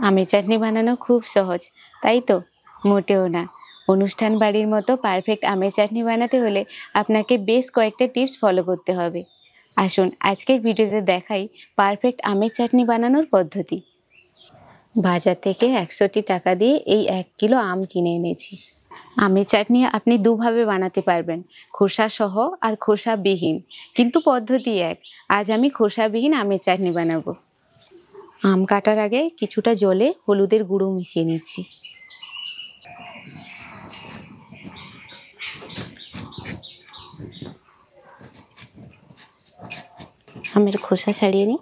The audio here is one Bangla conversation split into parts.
আমের চাটনি বানানো খুব সহজ, তাই তো? মোটেও না। অনুষ্ঠান বাড়ির মতো পারফেক্ট আমের চাটনি বানাতে হলে আপনাকে বেশ কয়েকটা টিপস ফলো করতে হবে। আসুন আজকের ভিডিওতে দেখাই পারফেক্ট আমের চাটনি বানানোর পদ্ধতি। বাজার থেকে 100টি টাকা দিয়ে এই 1 কিলো আম কিনে এনেছি। আমের চাটনি আপনি দুভাবে বানাতে পারবেন, খোসা সহ আর খোসাবিহীন, কিন্তু পদ্ধতি এক। আজ আমি খোসাবিহীন আমের চাটনি বানাবো। আম কাটার আগে কিছুটা জলে হলুদের গুঁড়ো মিশিয়ে নিচ্ছি। আমের খোসা ছাড়িয়ে নিই।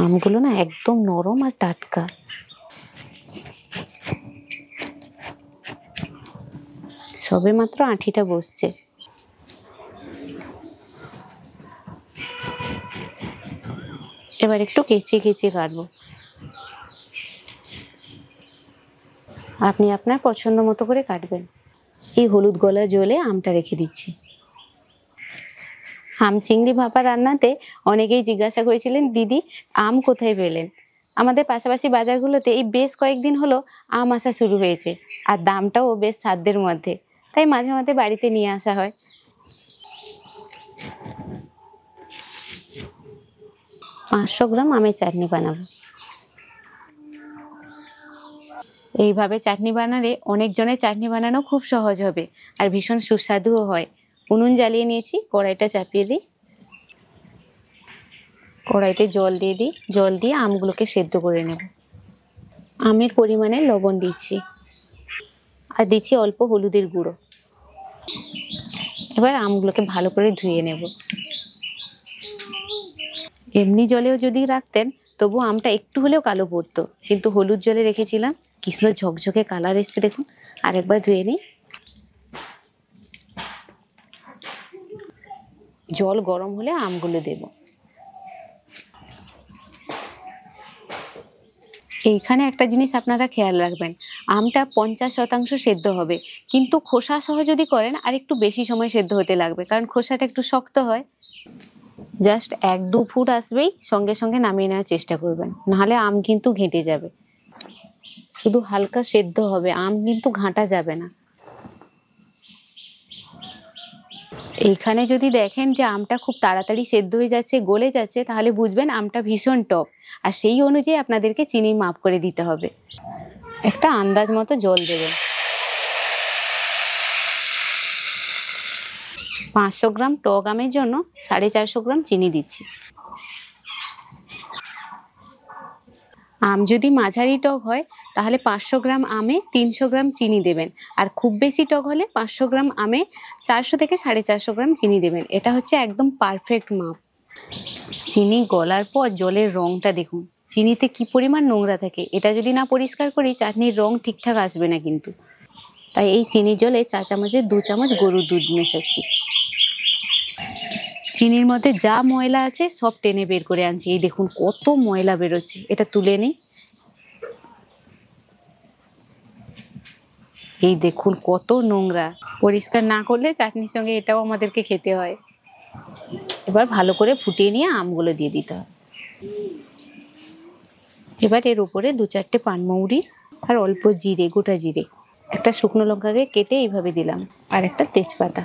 আমগুলো না একদম নরম আর টাটকা। সবে মাত্র আঁঠিটা বসছে। এবার একটু কেচে কেচে কাটবো। আপনি আপনার পছন্দ মতো করে কাটবেন। এই হলুদ গলা জলে আমটা রেখে দিচ্ছি। আম চিংড়ি ভাপা রান্নাতে অনেকেই জিজ্ঞাসা করেছিলেন, দিদি আম কোথায় পেলেন? আমাদের পাশাপাশি বাজারগুলোতে এই বেশ কয়েকদিন হলো আম আসা শুরু হয়েছে, আর দামটাও বেশ সাধ্যের মধ্যে, তাই মাঝে মাঝে বাড়িতে নিয়ে আসা হয়। 500 গ্রাম আমের চাটনি বানাবো। এইভাবে চাটনি বানালে অনেকজনের চাটনি বানানো খুব সহজ হবে আর ভীষণ সুস্বাদুও হয়। উনুন জ্বালিয়ে নিয়েছি, কড়াইটা চাপিয়ে দিই। কড়াইতে জল দিয়ে দিই, জল দিয়ে আমগুলোকে সেদ্ধ করে নেব। আমের পরিমাণে লবণ দিচ্ছি আর দিচ্ছি অল্প হলুদের গুঁড়ো। এবার আমগুলোকে ভালো করে ধুয়ে নেব। এমনি জলেও যদি রাখতেন তবু আমটা একটু হলেও কালো পড়তো, কিন্তু হলুদ জলে রেখেছিলাম, কি সুন্দর ঝকঝকে কালার এসছে দেখুন। আরেকবার ধুয়ে নিই। জল গরম হলে আমগুলো দেব। এইখানে একটা জিনিস আপনারা খেয়াল রাখবেন, আমটা 50% সেদ্ধ হবে, কিন্তু খোসা সহ যদি করেন আর একটু বেশি সময় সেদ্ধ হতে লাগবে, কারণ খোসাটা একটু শক্ত হয়। জাস্ট 1-2 ফুট আসবেই সঙ্গে সঙ্গে নামিয়ে নেওয়ার চেষ্টা করবেন, নাহলে আম কিন্তু ঘেঁটে যাবে। শুধু হালকা সেদ্ধ হবে, আম কিন্তু ঘাঁটা যাবে না। এইখানে যদি দেখেন যে আমটা খুব তাড়াতাড়ি সেদ্ধ হয়ে যাচ্ছে, গলে যাচ্ছে, তাহলে বুঝবেন আমটা ভীষণ টক, আর সেই অনুযায়ী আপনাদেরকে চিনি মাপ করে দিতে হবে। একটা আন্দাজ মতো জল দেবেন। 500 গ্রাম টক আমের জন্য 450 গ্রাম চিনি দিচ্ছি। আম যদি মাঝারি টক হয় তাহলে 500 গ্রাম আমে 300 গ্রাম চিনি দেবেন, আর খুব বেশি টক হলে 500 গ্রাম আমে 400 থেকে 450 গ্রাম চিনি দেবেন। এটা হচ্ছে একদম পারফেক্ট মাপ। চিনি গলার পর জলের রংটা দেখুন, চিনিতে কি পরিমাণ নোংরা থাকে, এটা যদি না পরিষ্কার করি চাটনির রং ঠিকঠাক আসবে না কিন্তু। তাই এই চিনির জলে 4 চামচের 2 চামচ গরুর দুধ মেশাচ্ছি। চিনির মধ্যে যা ময়লা আছে সব টেনে বের করে আনছি। এই দেখুন কত ময়লা বেরোচ্ছে, এটা তুলে নিই। এই দেখুন কত নোংরা, পরিষ্কার না করলে চাটনির সঙ্গে এটাও আমাদেরকে খেতে হয়। এবার ভালো করে ফুটিয়ে নিয়ে আমগুলো দিয়ে দিতে হবে। এবার এর উপরে 2-4টে পানমৌরি আর অল্প জিরে, গোটা জিরে, একটা শুকনো লঙ্কাকে কেটে এইভাবে দিলাম, আর একটা তেজপাতা।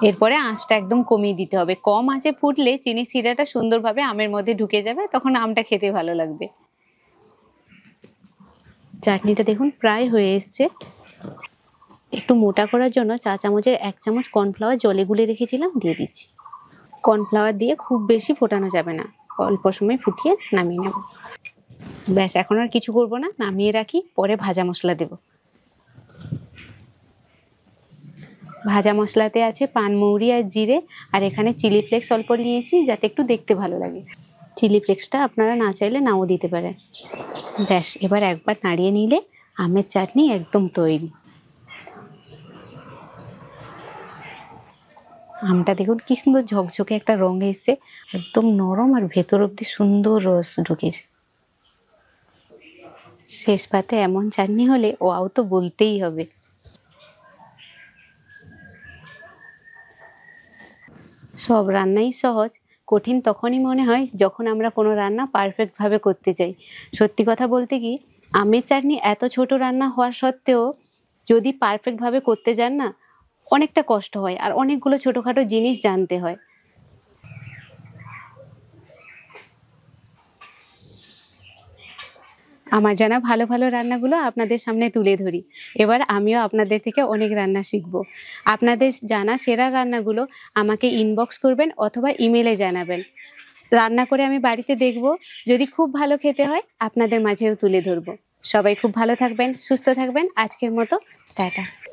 এরপরে আঁচটা একদম কমিয়ে দিতে হবে। কম আঁচে ফুটলে চিনির শিরাটা সুন্দরভাবে আমের মধ্যে ঢুকে যাবে, তখন আমটা খেতে ভালো লাগবে। চাটনিটা দেখুন প্রায় হয়ে এসছে। একটু মোটা করার জন্য 4 চামচের 1 চামচ কর্নফ্লাওয়ার জলে গুলে রেখেছিলাম, দিয়ে দিচ্ছি। কর্নফ্লাওয়ার দিয়ে খুব বেশি ফোটানো যাবে না, অল্প সময় ফুটিয়ে নামিয়ে নেব। ব্যাস, এখন আর কিছু করবো না, নামিয়ে রাখি, পরে ভাজা মশলা দেব। ভাজা মশলাতে আছে পানমৌরি আর জিরে, আর এখানে চিলি ফ্লেক্স অল্প নিয়েছি যাতে একটু দেখতে ভালো লাগে। চিলি ফ্লেক্সটা আপনারা না চাইলে নাও দিতে পারেন। ব্যাস, এবার একবার নাড়িয়ে নিলে আমের চাটনি একদম তৈরি। আমটা দেখুন কি সুন্দর ঝকঝকে একটা রং এসছে, একদম নরম আর ভেতর অব্দি সুন্দর রস ঢুকেছে। শেষ পাতে এমন চাটনি হলে ওয়াও তো বলতেই হবে। সব রান্নাই সহজ, কঠিন তখনই মনে হয় যখন আমরা কোনো রান্না পারফেক্টভাবে করতে চাই। সত্যি কথা বলতে কি, আমের চাটনি এত ছোট রান্না হওয়া সত্ত্বেও যদি পারফেক্টভাবে করতে যান না, অনেকটা কষ্ট হয় আর অনেকগুলো ছোটোখাটো জিনিস জানতে হয়। আমার জানা ভালো ভালো রান্নাগুলো আপনাদের সামনে তুলে ধরি। এবার আমিও আপনাদের থেকে অনেক রান্না শিখবো। আপনাদের জানা সেরা রান্নাগুলো আমাকে ইনবক্স করবেন অথবা ইমেলে জানাবেন। রান্না করে আমি বাড়িতে দেখব, যদি খুব ভালো খেতে হয় আপনাদের মাঝেও তুলে ধরবো। সবাই খুব ভালো থাকবেন, সুস্থ থাকবেন। আজকের মতো টাটা।